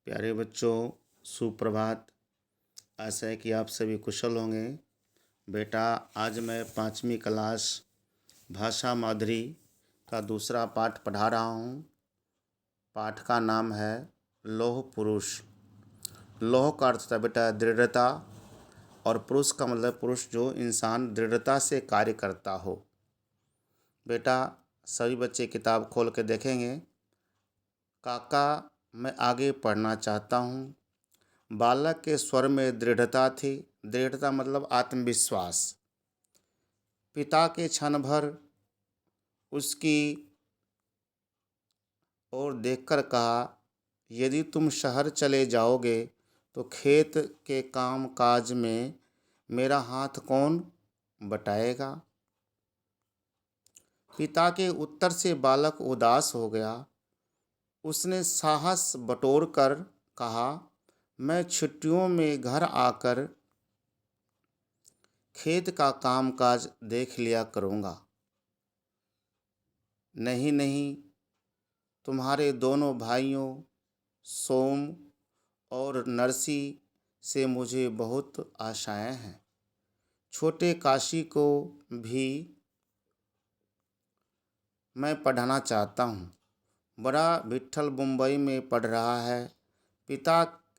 प्यारे बच्चों, सुप्रभात। आशा है कि आप सभी कुशल होंगे। बेटा, आज मैं 5वीं क्लास भाषा माधुरी का दूसरा पाठ पढ़ा रहा हूँ। पाठ का नाम है लौह पुरुष। लौह का अर्थ होता है बेटा दृढ़ता, और पुरुष का मतलब पुरुष जो इंसान दृढ़ता से कार्य करता हो। बेटा, सभी बच्चे किताब खोल के देखेंगे। काका, मैं आगे पढ़ना चाहता हूँ। बालक के स्वर में दृढ़ता थी। दृढ़ता मतलब आत्मविश्वास। पिता के क्षण भर उसकी ओर देखकर कहा, यदि तुम शहर चले जाओगे तो खेत के काम काज में मेरा हाथ कौन बटाएगा। पिता के उत्तर से बालक उदास हो गया। उसने साहस बटोरकर कहा, मैं छुट्टियों में घर आकर खेत का कामकाज देख लिया करूँगा। नहीं नहीं, तुम्हारे दोनों भाइयों सोम और नरसी से मुझे बहुत आशाएं हैं। छोटे काशी को भी मैं पढ़ाना चाहता हूँ। बड़ा विट्ठल मुंबई में पढ़ रहा है। पिता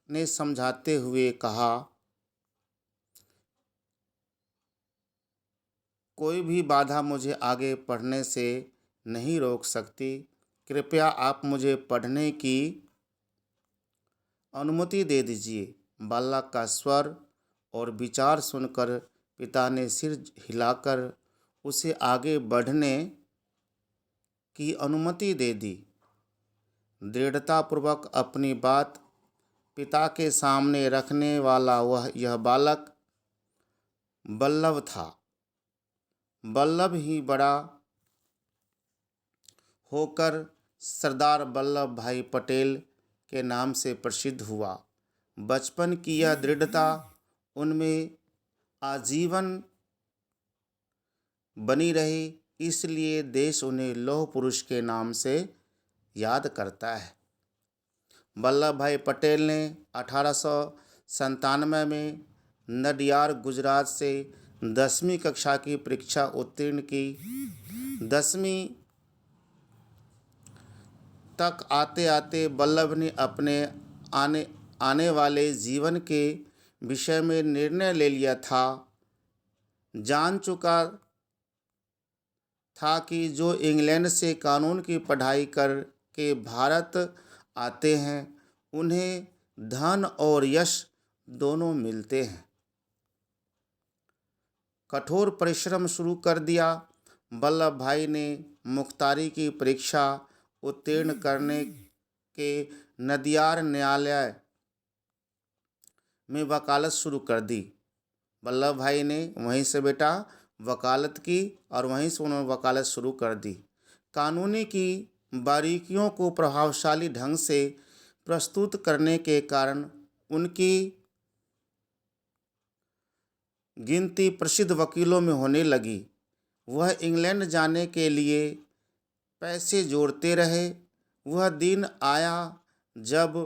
ने समझाते हुए कहा, कोई भी बाधा मुझे आगे पढ़ने से नहीं रोक सकती। कृपया आप मुझे पढ़ने की अनुमति दे दीजिए। बालक का स्वर और विचार सुनकर पिता ने सिर हिलाकर उसे आगे बढ़ने की अनुमति दे दी। दृढ़तापूर्वक अपनी बात पिता के सामने रखने वाला यह बालक बल्लभ था। बल्लभ ही बड़ा होकर सरदार वल्लभ भाई पटेल के नाम से प्रसिद्ध हुआ। बचपन की यह दृढ़ता उनमें आजीवन बनी रही, इसलिए देश उन्हें लौह पुरुष के नाम से याद करता है। वल्लभ भाई पटेल ने 1897 में नडियाद गुजरात से 10वीं कक्षा की परीक्षा उत्तीर्ण की। 10वीं तक आते आते वल्लभ ने अपने आने वाले जीवन के विषय में निर्णय ले लिया था। जान चुका था कि जो इंग्लैंड से कानून की पढ़ाई कर के भारत आते हैं उन्हें धन और यश दोनों मिलते हैं। कठोर परिश्रम शुरू कर दिया। वल्लभ भाई ने मुख्तारी की परीक्षा उत्तीर्ण करने के नदियाद न्यायालय में वकालत शुरू कर दी। वल्लभ भाई ने वहीं से बेटा वकालत की और वहीं से उन्होंने वकालत शुरू कर दी। कानूनी की बारीकियों को प्रभावशाली ढंग से प्रस्तुत करने के कारण उनकी गिनती प्रसिद्ध वकीलों में होने लगी। वह इंग्लैंड जाने के लिए पैसे जोड़ते रहे। वह दिन आया जब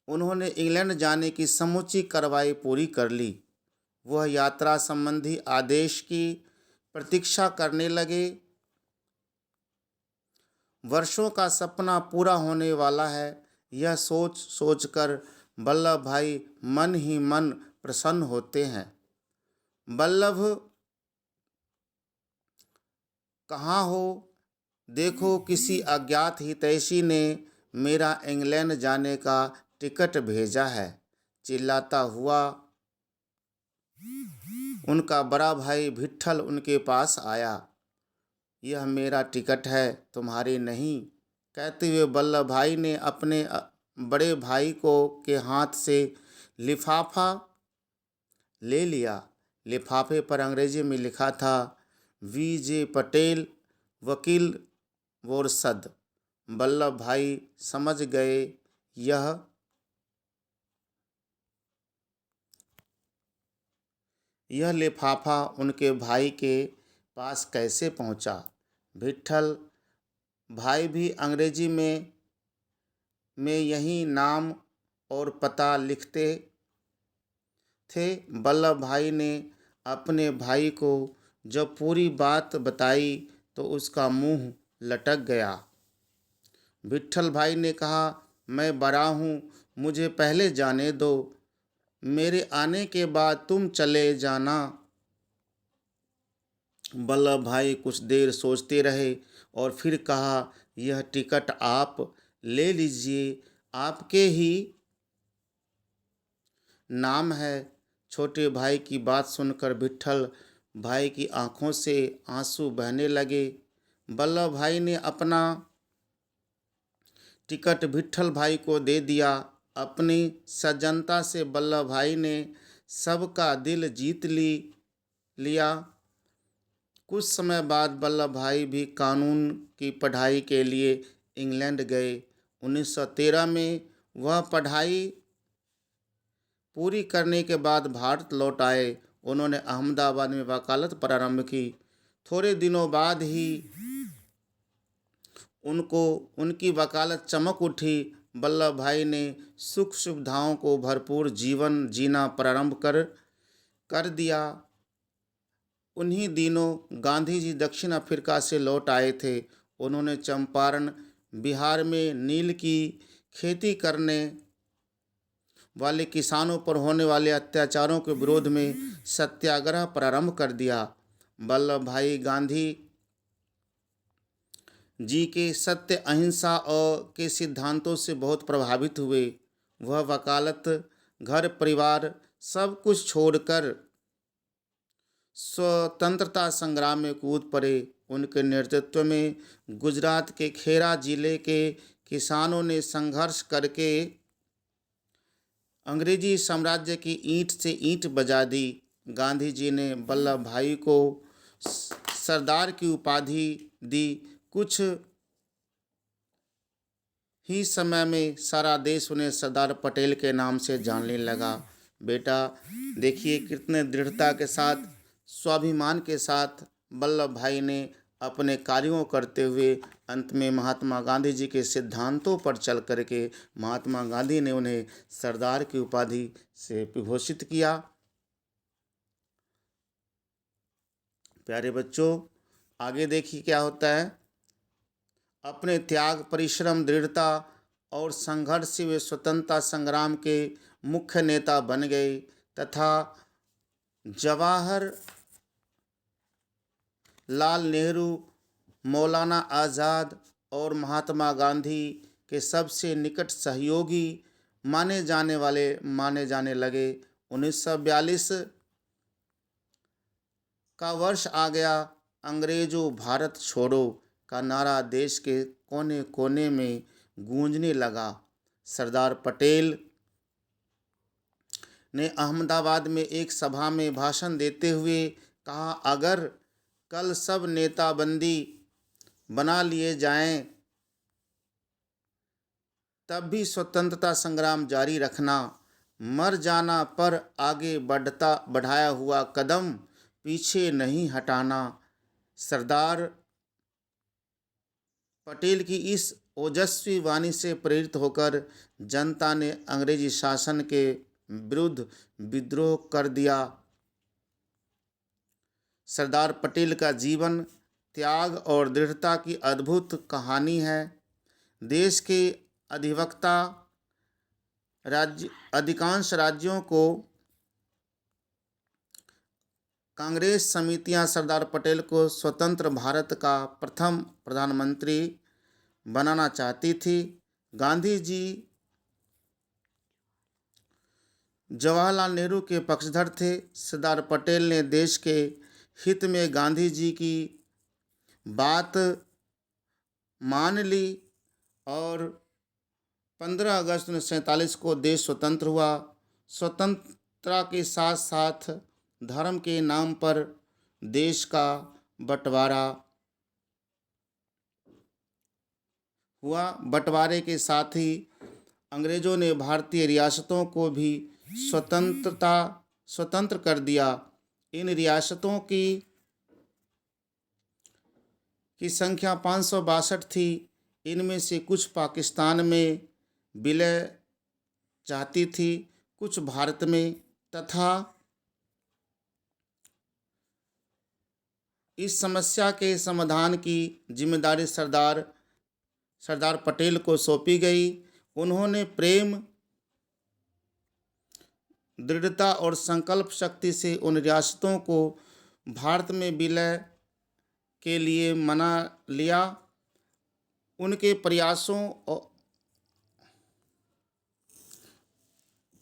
उन्होंने इंग्लैंड जाने की समूची कार्रवाई पूरी कर ली। वह यात्रा संबंधी आदेश की प्रतीक्षा करने लगे। वर्षों का सपना पूरा होने वाला है, यह सोच सोचकर वल्लभ भाई मन ही मन प्रसन्न होते हैं। वल्लभ कहाँ हो, देखो किसी अज्ञात हितैषी ने मेरा इंग्लैंड जाने का टिकट भेजा है, चिल्लाता हुआ उनका बड़ा भाई विट्ठल उनके पास आया। यह मेरा टिकट है, तुम्हारी नहीं, कहते हुए वल्लभ भाई ने अपने बड़े भाई को के हाथ से लिफाफा ले लिया। लिफाफे पर अंग्रेजी में लिखा था, वी.जे. पटेल, वकील बोरसद। वल्लभ भाई समझ गए यह लिफाफा उनके भाई के पास कैसे पहुंचा। विट्ठल भाई भी अंग्रेजी में में यही नाम और पता लिखते थे। वल्लभ भाई ने अपने भाई को जब पूरी बात बताई तो उसका मुंह लटक गया। विट्ठल भाई ने कहा, मैं बड़ा हूँ, मुझे पहले जाने दो, मेरे आने के बाद तुम चले जाना। वल्लभ भाई कुछ देर सोचते रहे और फिर कहा, यह टिकट आप ले लीजिए, आपके ही नाम है। छोटे भाई की बात सुनकर विट्ठल भाई की आंखों से आंसू बहने लगे। वल्लभ भाई ने अपना टिकट विट्ठल भाई को दे दिया। अपनी सज्जनता से वल्लभ भाई ने सबका दिल जीत लिया। कुछ समय बाद वल्लभ भाई भी कानून की पढ़ाई के लिए इंग्लैंड गए। 1913 में वह पढ़ाई पूरी करने के बाद भारत लौट आए। उन्होंने अहमदाबाद में वकालत प्रारंभ की। थोड़े दिनों बाद ही उनको उनकी वकालत चमक उठी। वल्लभ भाई ने सुख सुविधाओं को भरपूर जीवन जीना प्रारंभ कर दिया। उन्हीं दिनों गांधी जी दक्षिण अफ्रीका से लौट आए थे। उन्होंने चंपारण बिहार में नील की खेती करने वाले किसानों पर होने वाले अत्याचारों के विरोध में सत्याग्रह प्रारंभ कर दिया। वल्लभ भाई गांधी जी के सत्य अहिंसा और के सिद्धांतों से बहुत प्रभावित हुए। वह वकालत, घर परिवार सब कुछ छोड़कर स्वतंत्रता संग्राम में कूद पड़े। उनके नेतृत्व में गुजरात के खेड़ा जिले के किसानों ने संघर्ष करके अंग्रेजी साम्राज्य की ईंट से ईंट बजा दी। गांधी जी ने वल्लभ भाई को सरदार की उपाधि दी। कुछ ही समय में सारा देश उन्हें सरदार पटेल के नाम से जानने लगा। बेटा देखिए कितने दृढ़ता के साथ, स्वाभिमान के साथ वल्लभ भाई ने अपने कार्यों करते हुए अंत में महात्मा गांधी जी के सिद्धांतों पर चल करके महात्मा गांधी ने उन्हें सरदार की उपाधि से विभूषित किया। प्यारे बच्चों, आगे देखिए क्या होता है। अपने त्याग, परिश्रम, दृढ़ता और संघर्ष से वे स्वतंत्रता संग्राम के मुख्य नेता बन गए तथा जवाहर लाल नेहरू, मौलाना आज़ाद और महात्मा गांधी के सबसे निकट सहयोगी माने जाने लगे। 1942 का वर्ष आ गया। अंग्रेजों भारत छोड़ो का नारा देश के कोने कोने में गूंजने लगा। सरदार पटेल ने अहमदाबाद में एक सभा में भाषण देते हुए कहा, अगर कल सब नेता बंदी बना लिए जाएं तब भी स्वतंत्रता संग्राम जारी रखना, मर जाना पर आगे बढ़ाया हुआ कदम पीछे नहीं हटाना। सरदार पटेल की इस ओजस्वी वाणी से प्रेरित होकर जनता ने अंग्रेजी शासन के विरुद्ध विद्रोह कर दिया। सरदार पटेल का जीवन त्याग और दृढ़ता की अद्भुत कहानी है। देश के अधिकांश राज्यों को कांग्रेस समितियां सरदार पटेल को स्वतंत्र भारत का प्रथम प्रधानमंत्री बनाना चाहती थी। गांधी जी जवाहरलाल नेहरू के पक्षधर थे। सरदार पटेल ने देश के हित में गांधी जी की बात मान ली और 15 अगस्त 1947 को देश स्वतंत्र हुआ। स्वतंत्रता के साथ साथ धर्म के नाम पर देश का बंटवारा हुआ। बंटवारे के साथ ही अंग्रेजों ने भारतीय रियासतों को भी स्वतंत्र कर दिया। इन रियासतों की संख्या 562 थी। इनमें से कुछ पाकिस्तान में विलय चाहती थी कुछ भारत में, तथा इस समस्या के समाधान की जिम्मेदारी सरदार पटेल को सौंपी गई। उन्होंने प्रेम, दृढ़ता और संकल्प शक्ति से उन रियासतों को भारत में विलय के लिए मना लिया। उनके प्रयासों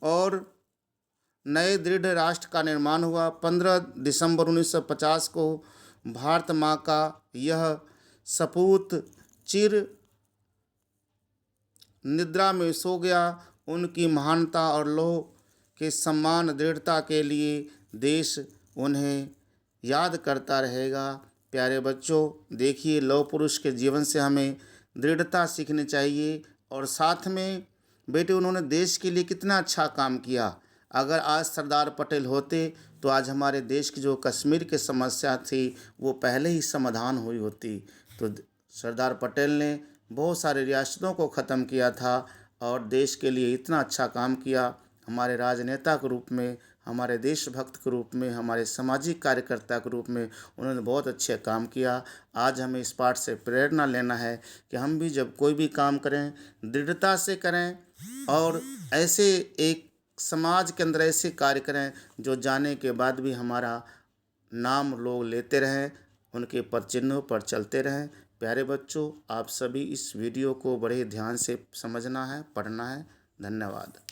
और नए दृढ़ राष्ट्र का निर्माण हुआ। 15 दिसंबर 1950 को भारत माँ का यह सपूत चिर निद्रा में सो गया। उनकी महानता और लौह के सम्मान, दृढ़ता के लिए देश उन्हें याद करता रहेगा। प्यारे बच्चों, देखिए लौह पुरुष के जीवन से हमें दृढ़ता सीखनी चाहिए, और साथ में बेटे उन्होंने देश के लिए कितना अच्छा काम किया। अगर आज सरदार पटेल होते तो आज हमारे देश की जो कश्मीर की समस्या थी वो पहले ही समाधान हुई होती। तो सरदार पटेल ने बहुत सारे रियासतों को ख़त्म किया था और देश के लिए इतना अच्छा काम किया। हमारे राजनेता के रूप में, हमारे देशभक्त के रूप में, हमारे सामाजिक कार्यकर्ता के रूप में उन्होंने बहुत अच्छे काम किया। आज हमें इस पाठ से प्रेरणा लेना है कि हम भी जब कोई भी काम करें दृढ़ता से करें, और ऐसे एक समाज के अंदर ऐसे कार्य करें जो जाने के बाद भी हमारा नाम लोग लेते रहें, उनके पद चिन्हों पर चलते रहें। प्यारे बच्चों, आप सभी इस वीडियो को बड़े ध्यान से समझना है, पढ़ना है। धन्यवाद।